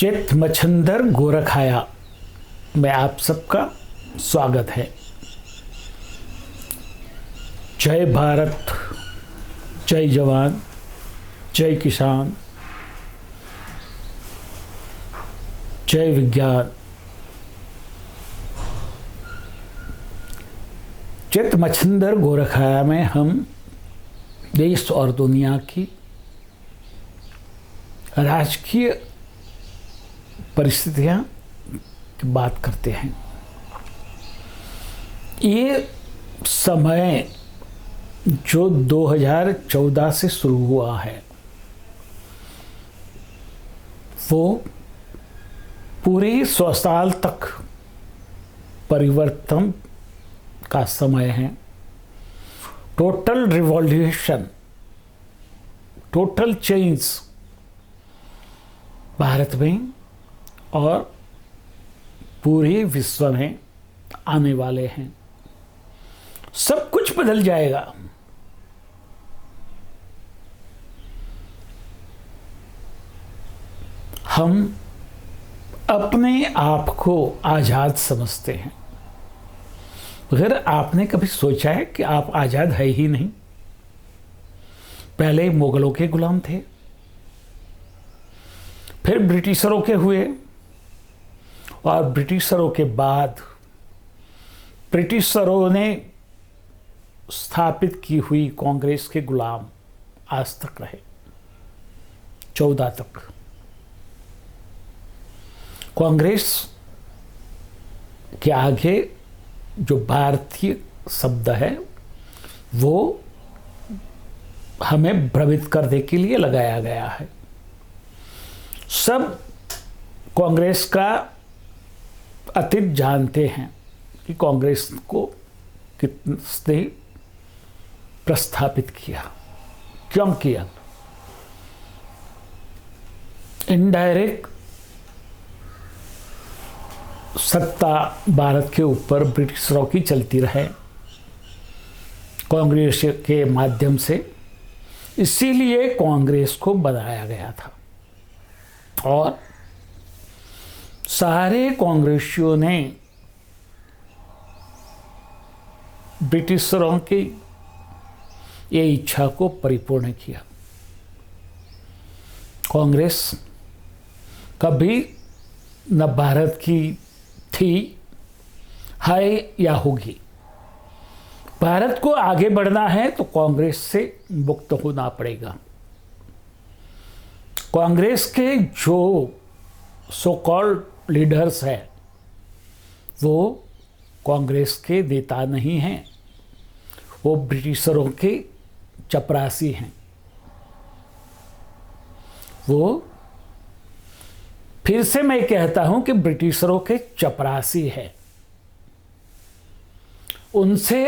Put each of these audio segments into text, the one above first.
चित मच्छंदर गोरखाया में आप सबका स्वागत है। जय भारत, जय जवान, जय किसान, जय विज्ञान। चित मच्छंदर गोरखाया में हम देश और दुनिया की राजकीय परिस्थितियां की बात करते हैं। ये समय जो 2014 से शुरू हुआ है वो पूरे 100 साल तक परिवर्तन का समय है। Total revolution, total change Bharat में और पूरे विश्व में आने वाले हैं। सब कुछ बदल जाएगा। हम अपने आप को आजाद समझते हैं, मगर आपने कभी सोचा है कि आप आजाद है ही नहीं। पहले मुगलों के गुलाम थे, फिर ब्रिटिशरों के हुए और ब्रिटिशरों के बाद ब्रिटिशरों ने स्थापित की हुई कांग्रेस के गुलाम आज तक रहे, 14 तक। कांग्रेस के आगे जो भारतीय शब्द है वो हमें भ्रमित करने के लिए लगाया गया है। सब कांग्रेस का अतीत जानते हैं कि कांग्रेस को किसने प्रस्थापित किया, क्यों किया। इनडायरेक्ट सत्ता भारत के ऊपर ब्रिटिशरों की चलती रहे कांग्रेस के माध्यम से, इसीलिए कांग्रेस को बनाया गया था। और सारे कांग्रेसियों ने ब्रिटिशरों की ये इच्छा को परिपूर्ण किया। कांग्रेस कभी न भारत की थी, है या होगी। भारत को आगे बढ़ना है तो कांग्रेस से मुक्त होना पड़ेगा। कांग्रेस के जो सो कॉल्ड लीडर्स हैं वो कांग्रेस के नेता नहीं हैं, वो ब्रिटिशरों के चपरासी हैं। वो, फिर से मैं कहता हूं कि ब्रिटिशरों के चपरासी है। उनसे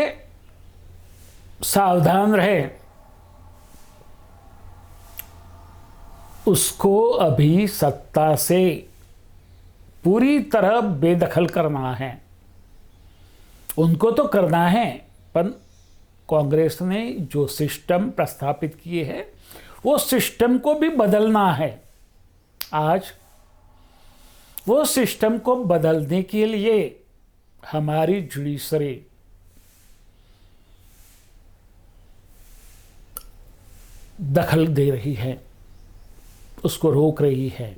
सावधान रहे। उसको अभी सत्ता से पूरी तरह बेदखल करना है। उनको तो करना है, पर कांग्रेस ने जो सिस्टम प्रस्थापित किए हैं वो सिस्टम को भी बदलना है। आज वो सिस्टम को बदलने के लिए हमारी जुडिशरी दखल दे रही है, उसको रोक रही है।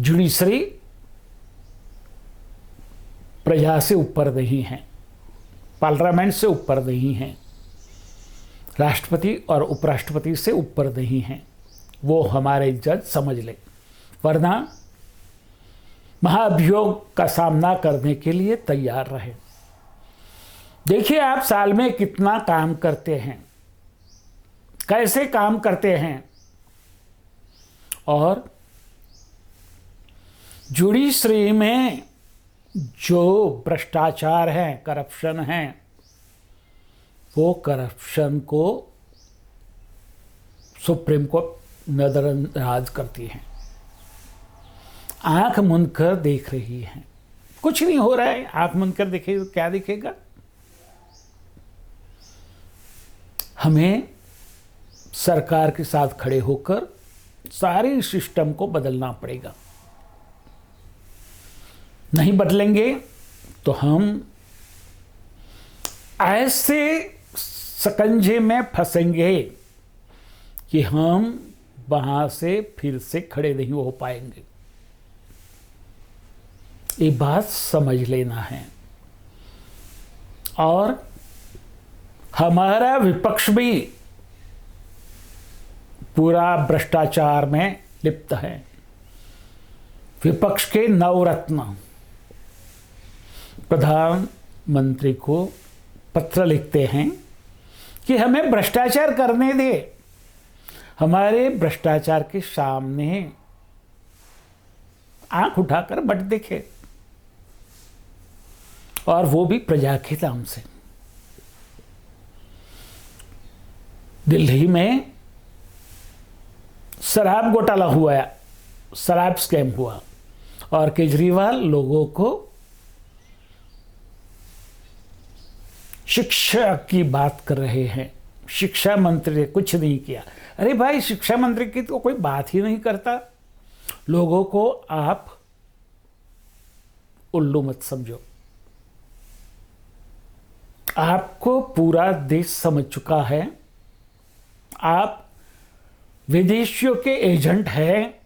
जुडिशरी प्रजा से ऊपर नहीं है, पार्लियामेंट से ऊपर नहीं है, राष्ट्रपति और उपराष्ट्रपति से ऊपर नहीं है। वो हमारे जज समझ ले, वरना महाभियोग का सामना करने के लिए तैयार रहे। देखिए आप साल में कितना काम करते हैं, कैसे काम करते हैं, और जुडिशरी में जो भ्रष्टाचार है, करप्शन है, वो करप्शन को सुप्रीम कोर्ट नजरअंदाज करती है, आंख मूंद कर देख रही है। कुछ नहीं हो रहा है, आंख मूंद कर देखेगी तो क्या दिखेगा। हमें सरकार के साथ खड़े होकर सारी सिस्टम को बदलना पड़ेगा। नहीं बदलेंगे तो हम ऐसे शकंजे में फंसेंगे कि हम वहां से फिर से खड़े नहीं हो पाएंगे। ये बात समझ लेना है। और हमारा विपक्ष भी पूरा भ्रष्टाचार में लिप्त है। विपक्ष के नवरत्न प्रधानमंत्री को पत्र लिखते हैं कि हमें भ्रष्टाचार करने दे, हमारे भ्रष्टाचार के सामने आंख उठाकर बट देखे, और वो भी प्रजा के नाम से। दिल्ली में शराब घोटाला हुआ, शराब स्कैम हुआ, और केजरीवाल लोगों को शिक्षा की बात कर रहे हैं। शिक्षा मंत्री ने कुछ नहीं किया। अरे भाई, शिक्षा मंत्री की तो कोई बात ही नहीं करता। लोगों को आप उल्लू मत समझो। आपको पूरा देश समझ चुका है। आप विदेशियों के एजेंट हैं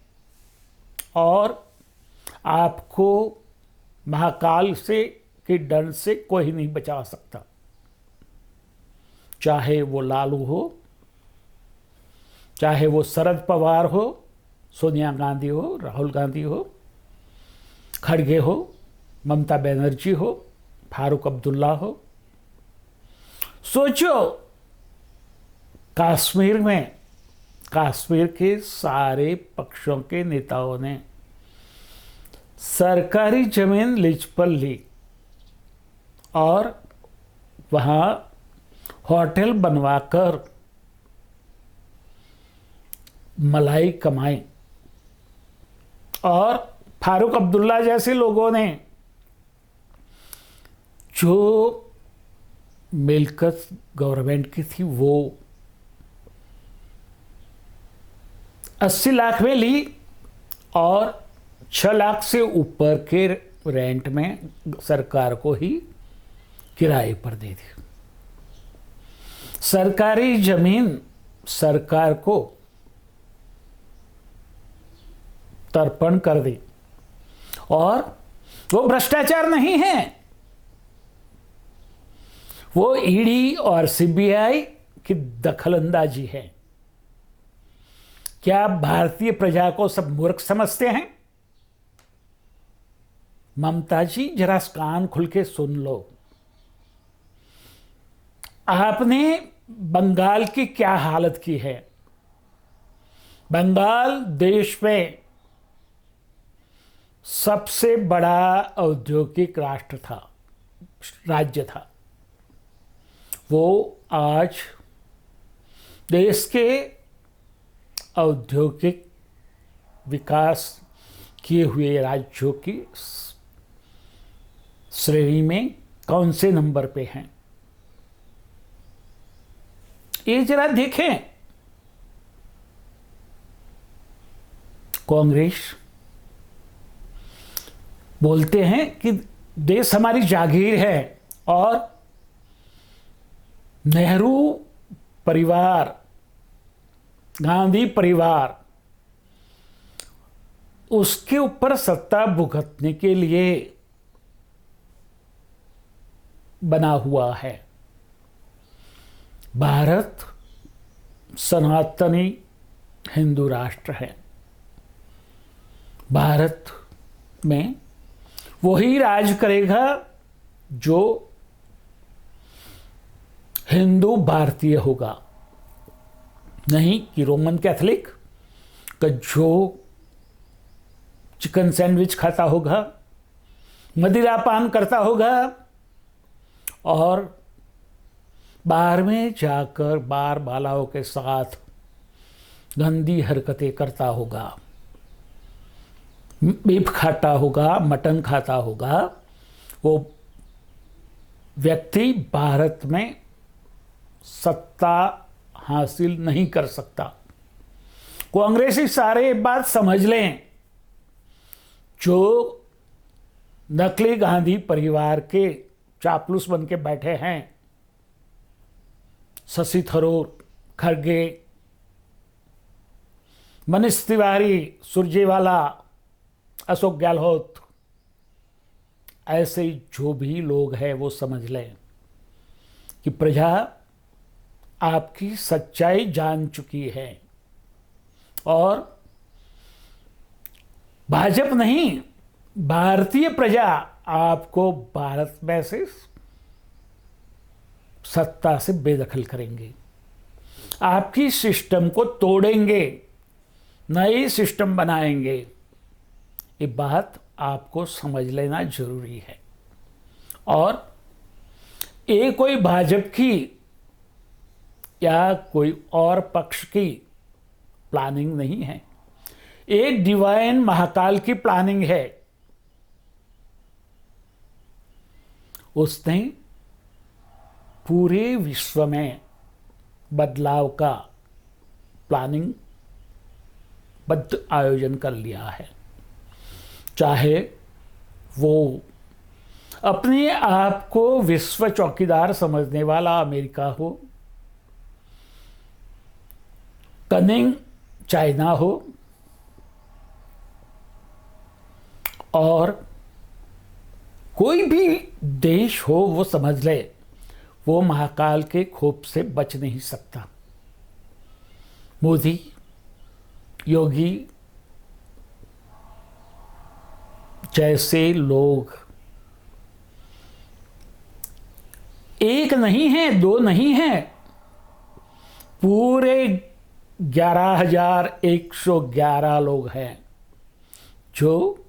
और आपको महाकाल से के डर से कोई नहीं बचा सकता। चाहे वो लालू हो, चाहे वो शरद पवार हो, सोनिया गांधी हो, राहुल गांधी हो, खड़गे हो, ममता बनर्जी हो, फारूक अब्दुल्ला हो। सोचो, कश्मीर के सारे पक्षों के नेताओं ने सरकारी जमीन लीज पर ली और वहां होटल बनवाकर मलाई कमाई, और फारूक अब्दुल्ला जैसे लोगों ने जो मिलकत गवर्नमेंट की थी वो 80 लाख में ली और 6 लाख से ऊपर के रेंट में सरकार को ही किराए पर दे दी। सरकारी जमीन सरकार को तर्पण कर दी, और वो भ्रष्टाचार नहीं है, वो ईडी और सीबीआई की दखलंदाजी है। क्या आप भारतीय प्रजा को सब मूर्ख समझते हैं? ममता जी, जरा कान खुल के सुन लो। आपने बंगाल की क्या हालत की है? बंगाल देश में सबसे बड़ा औद्योगिक राष्ट्र था, राज्य था। वो आज देश के औद्योगिक विकास किए हुए राज्यों की श्रेणी में कौन से नंबर पे हैं? ये जरा देखें। कांग्रेस बोलते हैं कि देश हमारी जागीर है, और नेहरू परिवार, गांधी परिवार उसके ऊपर सत्ता भुगतने के लिए बना हुआ है। भारत सनातनी हिंदू राष्ट्र है। भारत में वही राज करेगा जो हिंदू भारतीय होगा, नहीं कि रोमन कैथोलिक का जो चिकन सैंडविच खाता होगा, मदिरा पान करता होगा और बार में जाकर बार बालाओं के साथ गंदी हरकतें करता होगा, बीफ खाता होगा, मटन खाता होगा। वो व्यक्ति भारत में सत्ता हासिल नहीं कर सकता। कांग्रेसी सारे एक बात समझ लें, जो नकली गांधी परिवार के चापलूस बन के बैठे हैं, शशि थरूर, खड़गे, मनीष तिवारी, सुरजेवाला, अशोक गहलोत, ऐसे जो भी लोग हैं वो समझ लें कि प्रजा आपकी सच्चाई जान चुकी है और भाजपा नहीं, भारतीय प्रजा आपको भारत में से सत्ता से बेदखल करेंगे, आपकी सिस्टम को तोड़ेंगे, नई सिस्टम बनाएंगे। ये बात आपको समझ लेना जरूरी है। और ये कोई भाजपा की या कोई और पक्ष की प्लानिंग नहीं है, एक डिवाइन महाकाल की प्लानिंग है। उसने पूरे विश्व में बदलाव का प्लानिंग बद्ध आयोजन कर लिया है। चाहे वो अपने आप को विश्व चौकीदार समझने वाला अमेरिका हो, कनिंग चाइना हो, और कोई भी देश हो, वो समझ ले वो महाकाल के खोप से बच नहीं सकता। मोदी, योगी जैसे लोग एक नहीं है, दो नहीं है, पूरे 11,111 लोग हैं जो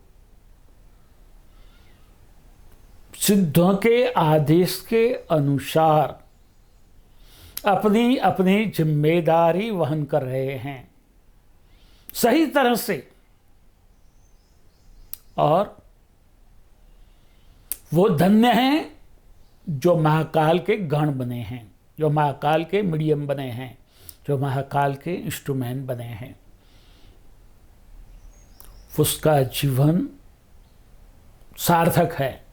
सिद्धों के आदेश के अनुसार अपनी अपनी जिम्मेदारी वहन कर रहे हैं सही तरह से। और वो धन्य हैं जो महाकाल के गण बने हैं, जो महाकाल के मीडियम बने हैं, जो महाकाल के इंस्ट्रूमेंट बने हैं। उसका जीवन सार्थक है।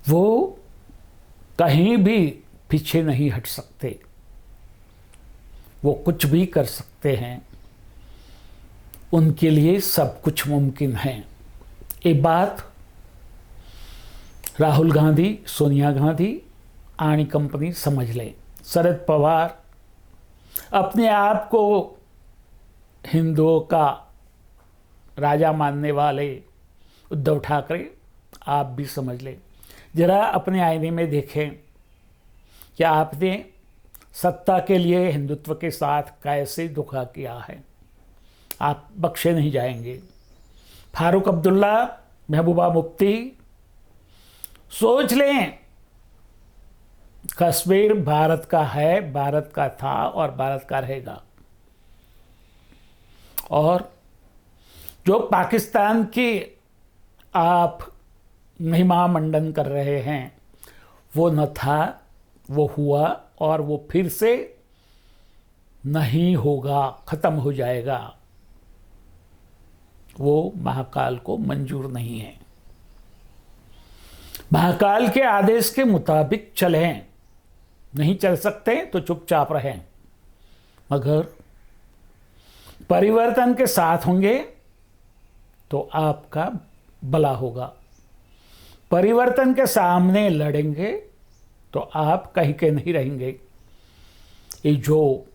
वो कहीं भी पीछे नहीं हट सकते, वो कुछ भी कर सकते हैं, उनके लिए सब कुछ मुमकिन है। ये बात राहुल गांधी, सोनिया गांधी, आणी कंपनी समझ ले। शरद पवार, अपने आप को हिंदुओं का राजा मानने वाले उद्धव ठाकरे, आप भी समझ ले। जरा अपने आईने में देखें कि आपने सत्ता के लिए हिंदुत्व के साथ कैसे धोखा किया है। आप बख्शे नहीं जाएंगे। फारूक अब्दुल्ला, महबूबा मुफ्ती, सोच लें, कश्मीर भारत का है, भारत का था और भारत का रहेगा। और जो पाकिस्तान की आप महिमा मंडन कर रहे हैं, वो न था, वो हुआ और वो फिर से नहीं होगा, खत्म हो जाएगा। वो महाकाल को मंजूर नहीं है। महाकाल के आदेश के मुताबिक चलें, नहीं चल सकते तो चुपचाप रहें, मगर परिवर्तन के साथ होंगे तो आपका भला होगा। परिवर्तन के सामने लड़ेंगे तो आप कहीं के नहीं रहेंगे। ये जो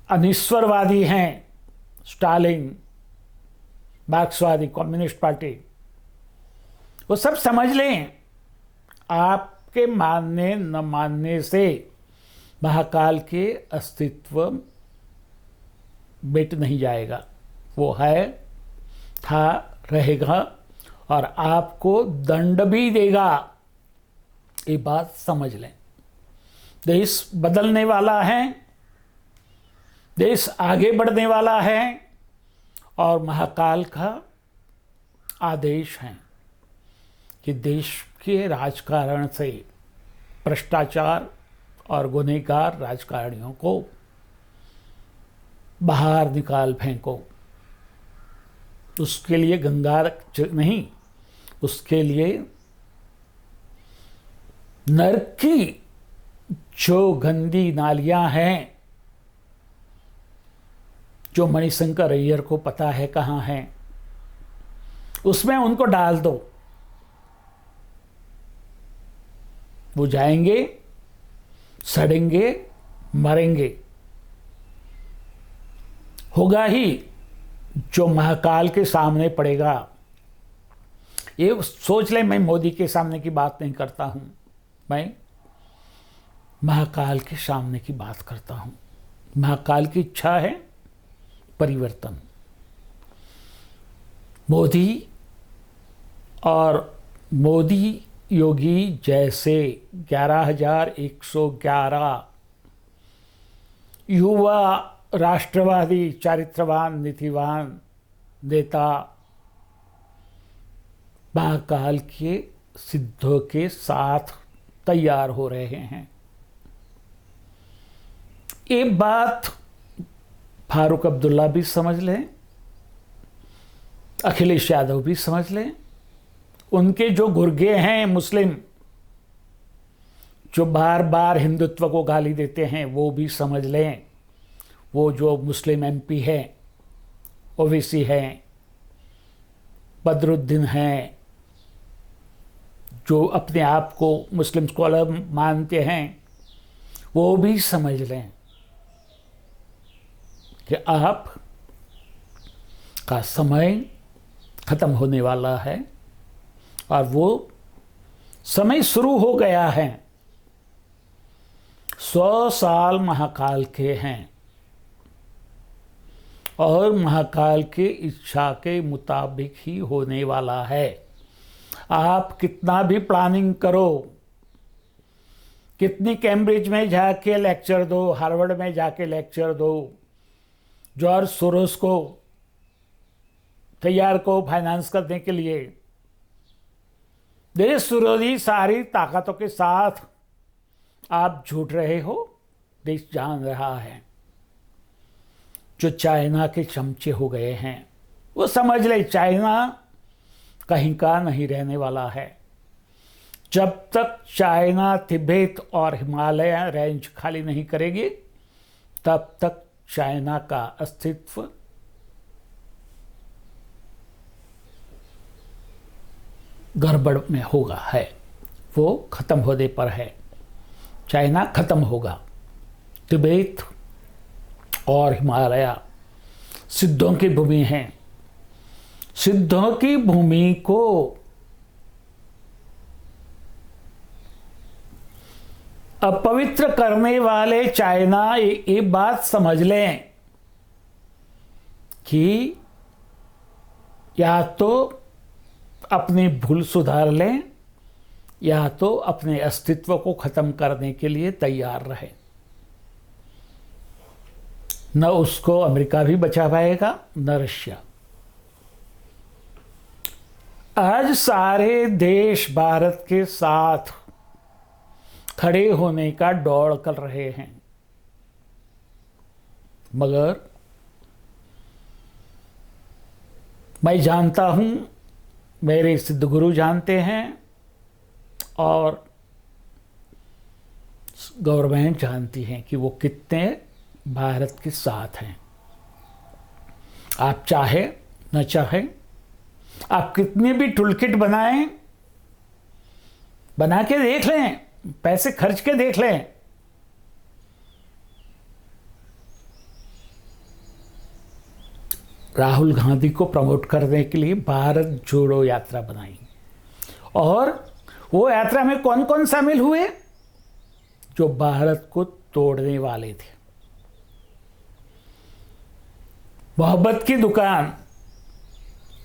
अनिश्वरवादी हैं, स्टालिन, मार्क्सवादी, कम्युनिस्ट पार्टी, वो सब समझ लें, आपके मानने न मानने से महाकाल के अस्तित्व मिट नहीं जाएगा। वो है, था, रहेगा और आपको दंड भी देगा। ये बात समझ लें। देश बदलने वाला है, देश आगे बढ़ने वाला है और महाकाल का आदेश है कि देश के राजकारण से भ्रष्टाचार और गुनहगार राजकारणियों को बाहर निकाल फेंको। उसके लिए गंगा नहीं, उसके लिए नरक की जो गंदी नालियां हैं, जो मणिशंकर अय्यर को पता है कहाँ हैं, उसमें उनको डाल दो। वो जाएंगे, सड़ेंगे, मरेंगे। होगा ही जो महाकाल के सामने पड़ेगा। ये सोच ले, मैं मोदी के सामने की बात नहीं करता हूं, मैं महाकाल के सामने की बात करता हूं। महाकाल की इच्छा है परिवर्तन। मोदी और मोदी योगी जैसे 11,111 युवा राष्ट्रवादी चारित्रवान नीतिवान नेता महाकाल के सिद्धों के साथ तैयार हो रहे हैं। एक बात फारूक अब्दुल्ला भी समझ लें, अखिलेश यादव भी समझ लें, उनके जो गुर्गे हैं मुस्लिम, जो बार बार हिंदुत्व को गाली देते हैं, वो भी समझ लें। वो जो मुस्लिम एमपी हैं, ओवैसी हैं, बदरुद्दीन हैं, जो अपने आप को मुस्लिम स्कॉलर मानते हैं, वो भी समझ लें कि आप का समय खत्म होने वाला है और वो समय शुरू हो गया है। 100 साल महाकाल के हैं और महाकाल के इच्छा के मुताबिक ही होने वाला है। आप कितना भी प्लानिंग करो, कितनी कैम्ब्रिज में जाके लेक्चर दो, हार्वर्ड में जाके लेक्चर दो, जॉर्ज सोरोस को तैयार को फाइनेंस करने के लिए, देश विरोधी सारी ताकतों के साथ आप झूठ रहे हो, देश जान रहा है। जो चाइना के चमचे हो गए हैं, वो समझ ले चाइना कहीं का नहीं रहने वाला है। जब तक चाइना तिब्बत और हिमालय रेंज खाली नहीं करेगी, तब तक चाइना का अस्तित्व गड़बड़ में होगा है। वो खत्म होने पर है। चाइना खत्म होगा। तिब्बत और हिमालय सिद्धों की भूमि है। सिद्धों की भूमि को अपवित्र करने वाले चाइना ये बात समझ लें कि या तो अपनी भूल सुधार लें या तो अपने अस्तित्व को खत्म करने के लिए तैयार रहे। न उसको अमेरिका भी बचा पाएगा, न रशिया। आज सारे देश भारत के साथ खड़े होने का दौड़ कर रहे हैं, मगर मैं जानता हूं, मेरे सिद्ध गुरु जानते हैं और गवर्नमेंट जानती है कि वो कितने भारत के साथ हैं। आप चाहे न चाहे, आप कितने भी टूलकिट बनाएं, बना के देख लें, पैसे खर्च के देख लें, राहुल गांधी को प्रमोट करने के लिए भारत जोड़ो यात्रा बनाई। और वो यात्रा में कौन कौन शामिल हुए? जो भारत को तोड़ने वाले थे। मोहब्बत की दुकान,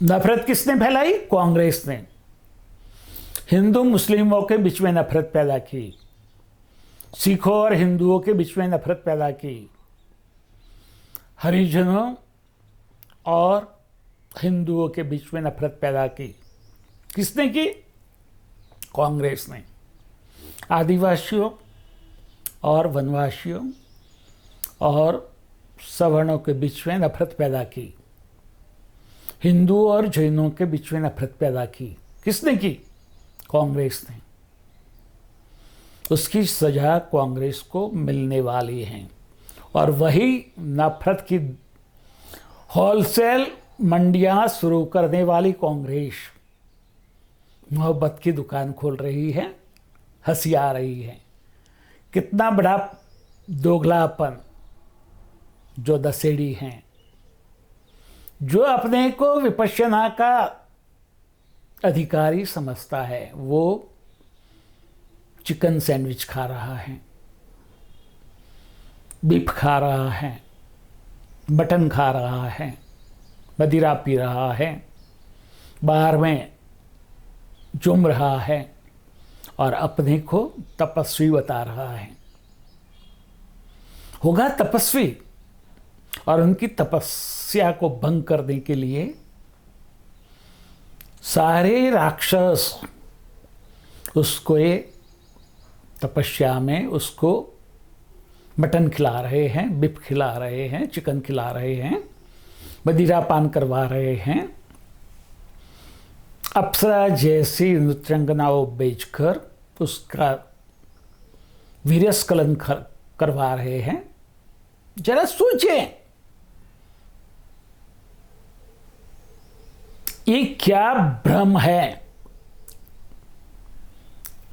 नफरत किसने फैलाई? कांग्रेस ने। हिंदू मुस्लिमों के बीच में नफरत पैदा की, सिखों और हिंदुओं के बीच में नफरत पैदा की, हरिजनों और हिंदुओं के बीच में नफरत पैदा की। किसने की? कांग्रेस ने। आदिवासियों और वनवासियों और सवर्णों के बीच में नफरत पैदा की, हिंदू और जैनों के बीच में नफरत पैदा की। किसने की? कांग्रेस ने। उसकी सजा कांग्रेस को मिलने वाली है। और वही नफरत की होलसेल मंडियां शुरू करने वाली कांग्रेस मोहब्बत की दुकान खोल रही है, हंसी आ रही है। कितना बड़ा दोगलापन जो दशेड़ी हैं, जो अपने को विपश्यना का अधिकारी समझता है, वो चिकन सैंडविच खा रहा है, बीफ खा रहा है, मटन खा रहा है, मदिरा पी रहा है, बाहर में झूम रहा है और अपने को तपस्वी बता रहा है। होगा तपस्वी, और उनकी तपस्या को भंग करने के लिए सारे राक्षस उसको तपस्या में उसको मटन खिला रहे हैं, बीफ खिला रहे हैं, चिकन खिला रहे हैं, मदिरा पान करवा रहे हैं, अप्सरा जैसी नृत्यांगनाओं बेचकर उसका वीर्यस्खलन करवा रहे हैं। जरा सोचें, ये क्या भ्रम है?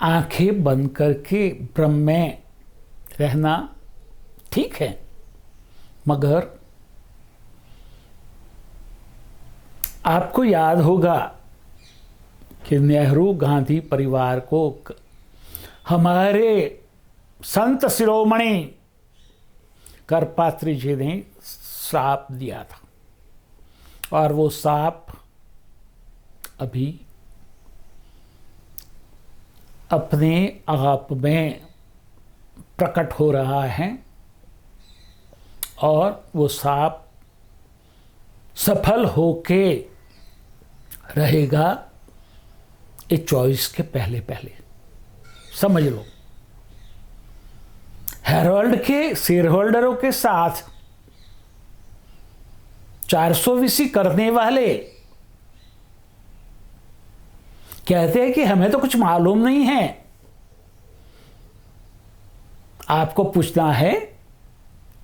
आंखें बंद करके भ्रम में रहना ठीक है, मगर आपको याद होगा कि नेहरू गांधी परिवार को हमारे संत शिरोमणि करपात्री जी ने श्राप दिया था, और वो श्राप अभी अपने आप में प्रकट हो रहा है, और वो श्राप सफल होके रहेगा 24 के पहले पहले। समझ लो, हेरोल्ड के शेयर होल्डरों के साथ 420 करने वाले कहते हैं कि हमें तो कुछ मालूम नहीं है। आपको पूछना है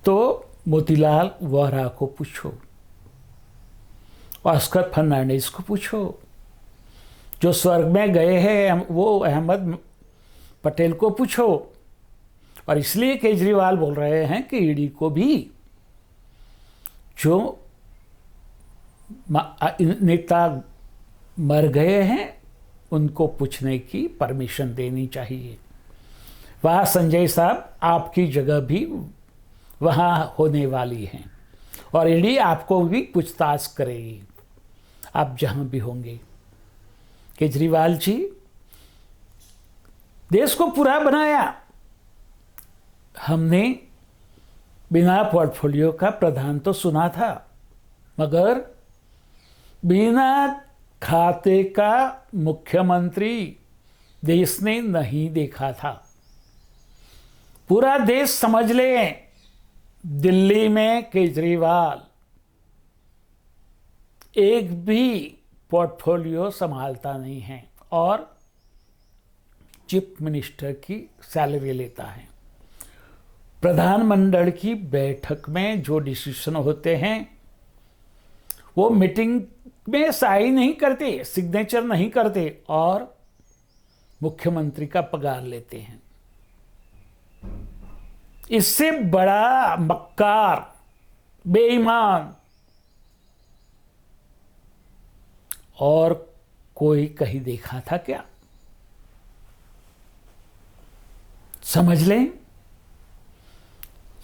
तो मोतीलाल वोहरा को पूछो, ऑस्कर फर्नांडिस को पूछो, जो स्वर्ग में गए हैं वो अहमद पटेल को पूछो। और इसलिए केजरीवाल बोल रहे हैं कि ईडी को भी जो नेता मर गए हैं उनको पूछने की परमिशन देनी चाहिए। वहाँ संजय साहब आपकी जगह भी वहाँ होने वाली हैं, और ईडी आपको भी पूछताछ करेगी, आप जहाँ भी होंगे। केजरीवाल जी, देश को पूरा बनाया हमने, बिना पोर्टफोलियो का प्रधान तो सुना था, मगर बिना खाते का मुख्यमंत्री देश ने नहीं देखा था। पूरा देश समझ ले, दिल्ली में केजरीवाल एक भी पोर्टफोलियो संभालता नहीं है और चीफ मिनिस्टर की सैलरी लेता है। प्रधानमंडल की बैठक में जो डिसीजन होते हैं वो मीटिंग में साइन नहीं करते, सिग्नेचर नहीं करते, और मुख्यमंत्री का पगार लेते हैं। इससे बड़ा मक्कार, बेईमान और कोई कहीं देखा था क्या? समझ लें,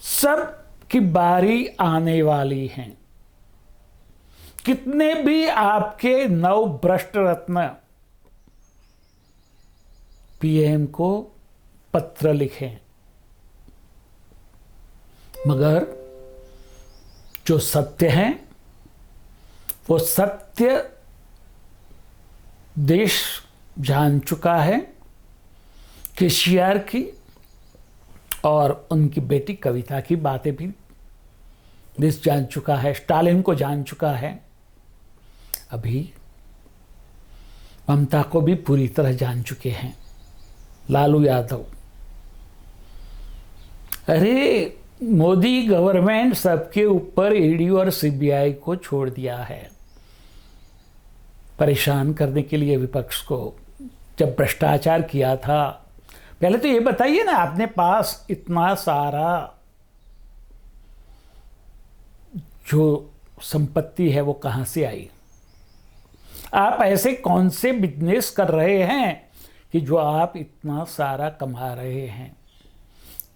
सब की बारी आने वाली है। कितने भी आपके नव भ्रष्ट रत्न पीएम को पत्र लिखें, मगर जो सत्य है वो सत्य देश जान चुका है। केसीआर की और उनकी बेटी कविता की बातें भी देश जान चुका है, स्टालिन को जान चुका है, अभी ममता को भी पूरी तरह जान चुके हैं लालू यादव। अरे मोदी गवर्नमेंट सबके ऊपर ईडी और सीबीआई को छोड़ दिया है परेशान करने के लिए विपक्ष को। जब भ्रष्टाचार किया था, पहले तो ये बताइए ना, अपने पास इतना सारा जो संपत्ति है वो कहां से आई? आप ऐसे कौन से बिजनेस कर रहे हैं कि जो आप इतना सारा कमा रहे हैं,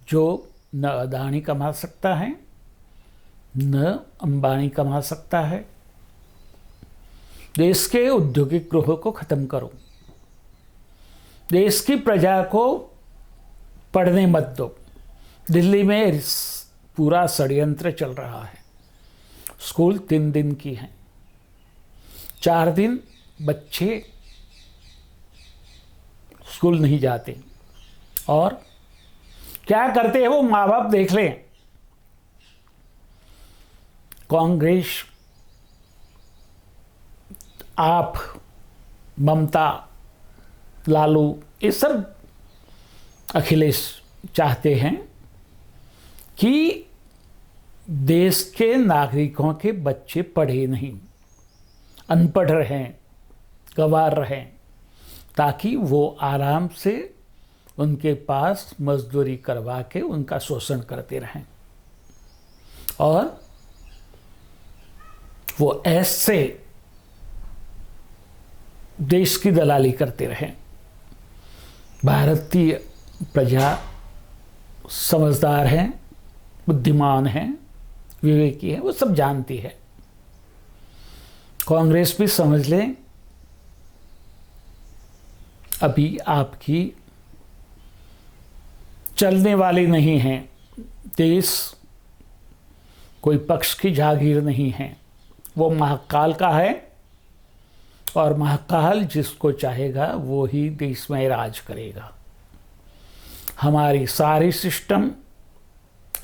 जो न अदानी कमा सकता है, न अंबानी कमा सकता है? देश के औद्योगिक गृहों को खत्म करो, देश की प्रजा को पढ़ने मत दो। दिल्ली में पूरा षड्यंत्र चल रहा है। स्कूल 3 दिन की हैं, 4 दिन बच्चे स्कूल नहीं जाते, और क्या करते हैं वो माँ बाप देख लें। कांग्रेस, आप, ममता, लालू, ये सब अखिलेश चाहते हैं कि देश के नागरिकों के बच्चे पढ़े नहीं, अनपढ़ रहें, गंवार रहें, ताकि वो आराम से उनके पास मजदूरी करवा के उनका शोषण करते रहें, और वो ऐसे देश की दलाली करते रहें। भारतीय प्रजा समझदार है, बुद्धिमान है, विवेकी है, वो सब जानती है। कांग्रेस भी समझ ले, अभी आपकी चलने वाली नहीं है। देश कोई पक्ष की जागीर नहीं है, वो महाकाल का है, और महाकाल जिसको चाहेगा वो ही देश में राज करेगा। हमारी सारी सिस्टम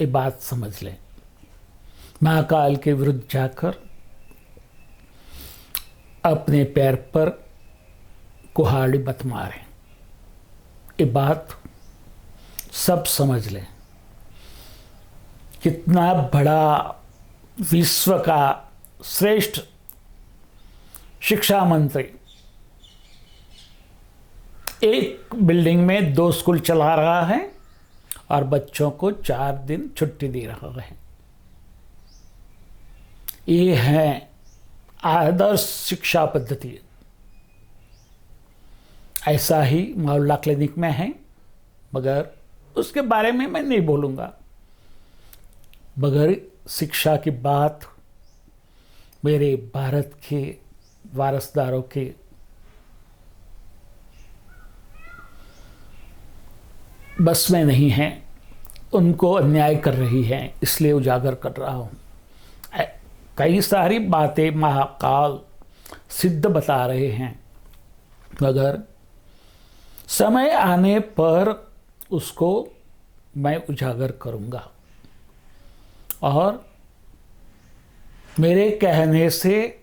ये बात समझ लें, महाकाल के विरुद्ध जाकर अपने पैर पर कुहाड़ी मत मारें। ये बात सब समझ लें। कितना बड़ा विश्व का श्रेष्ठ शिक्षा मंत्री एक बिल्डिंग में 2 स्कूल चला रहा है और बच्चों को 4 दिन छुट्टी दे रहा है। ये है आदर्श शिक्षा पद्धति। ऐसा ही मोहल्ला क्लिनिक में है, मगर उसके बारे में मैं नहीं बोलूँगा। मगर शिक्षा की बात मेरे भारत के वारसदारों के बस में नहीं है, उनको अन्याय कर रही है, इसलिए उजागर कर रहा हूँ। कई सारी बातें महाकाल सिद्ध बता रहे हैं, मगर समय आने पर उसको मैं उजागर करूँगा। और मेरे कहने से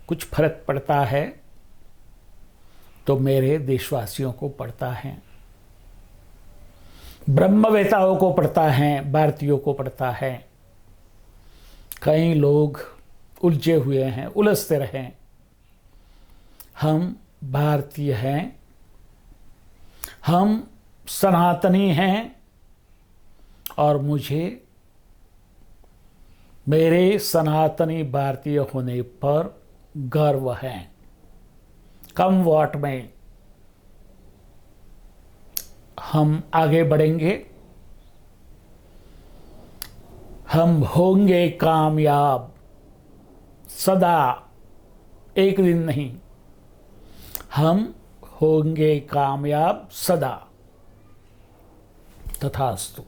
कुछ फर्क पड़ता है तो मेरे देशवासियों को पड़ता है, ब्रह्मवेताओं को पड़ता है, भारतीयों को पड़ता है। कई लोग उलझे हुए हैं, उलझते रहें। हम भारतीय हैं, हम सनातनी हैं, और मुझे मेरे सनातनी भारतीय होने पर गर्व है। कम वोट में हम आगे बढ़ेंगे, हम होंगे कामयाब सदा, एक दिन नहीं, हम होंगे कामयाब सदा। तथास्तु।